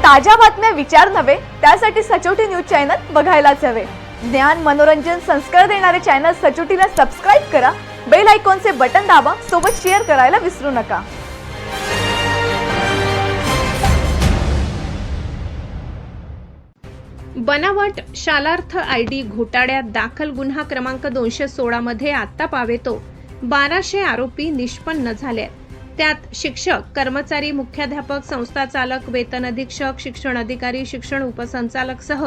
ताज्या बातम्या विचार नव्हे त्यासाठी सचोटी न्यूज चॅनल बघायलाच हवे। ज्ञान मनोरंजन संस्कार देणारे चॅनल सचोटीला सबस्क्राइब करा, बेल आयकॉनचे बटन दाबा, सोबत शेअर करायला विसरू नका। बनावट शालार्थ आयडी घोटाळ्यात दाखल गुन्हा क्रमांक 216 मध्ये आता पावेतो 1200 आरोपी निष्पन्न झाले। त्यात शिक्षक, कर्मचारी, मुख्याध्यापक, संस्था चालक, वेतन अधीक्षक, शिक्षण अधिकारी, शिक्षण उपसंचालक सह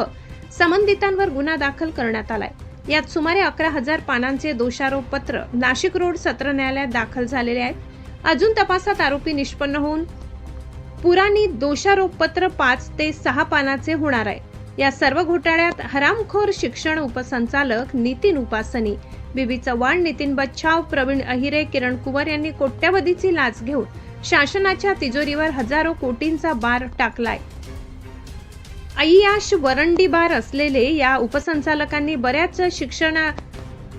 संबंधितांवर गुन्हा दाखल करण्यात आलाय। यात सुमारे 11,000 पानांचे दोषारोप पत्र नाशिक रोड सत्र न्यायालयात दाखल झालेले आहेत। अजून तपासात आरोपी निष्पन्न होऊन पुराणी दोषारोप पत्र 5 ते 6 पानाचे होणार आहे। या सर्व घोटाळ्यात हरामखोर शिक्षण उपसंचालक नितीन उपासनी, बीबी चव्हाण, नितीन बच्छाव, प्रवीण अहिरे, किरण कुवर यांनी कोट्यवधीची लाच घेऊन शासनाच्या तिजोरीवर हजारो कोटींचा बार टाकलाय। अय्याश वरंडीबार असलेले या उपसंचालकांनी बऱ्याच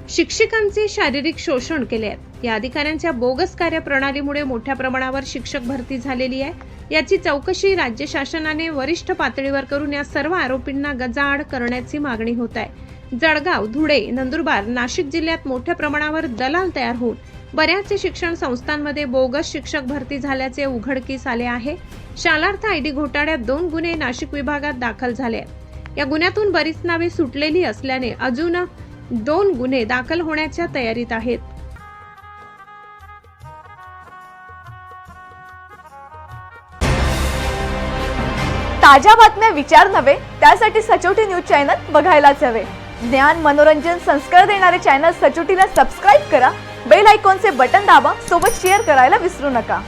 शिक्षकांचे शारीरिक शोषण केले आहे। या अधिकाऱ्यांच्या बोगस कार्यप्रणालीमुळे मोठ्या प्रमाणावर शिक्षक भरती झालेली आहे। याची चौकशी राज्य शासनाने वरिष्ठ पातळीवर करून या सर्व आरोपींना गजाआड करण्याची मागणी होत आहे। जळगाव, धुळे, नंदुरबार, नाशिक जिल्ह्यात मोठ्या प्रमाणावर दलाल तयार होऊन बऱ्याच शिक्षण संस्थांमध्ये बोगस शिक्षक भरती झाल्याचे उघडकीस आले आहे। शालार्थ आयडी घोटाळ्यात 2 गुन्हे नाशिक विभागात दाखल झाले आहेत। या गुन्ह्यातून बरीच नावे सुटलेली असल्याने अजून 2 गुन्हे दाखल होण्याच्या तयारीत आहेत। ताज्या बातम्या विचार नव्हे त्यासाठी सचोटी न्यूज चॅनल बघायलाच हवे। ज्ञान मनोरंजन संस्कार देणारे चॅनल सचोटीला सबस्क्राइब करा, बेल आयकॉनचे बटन दाबा, सोबत शेअर करायला विसरू नका।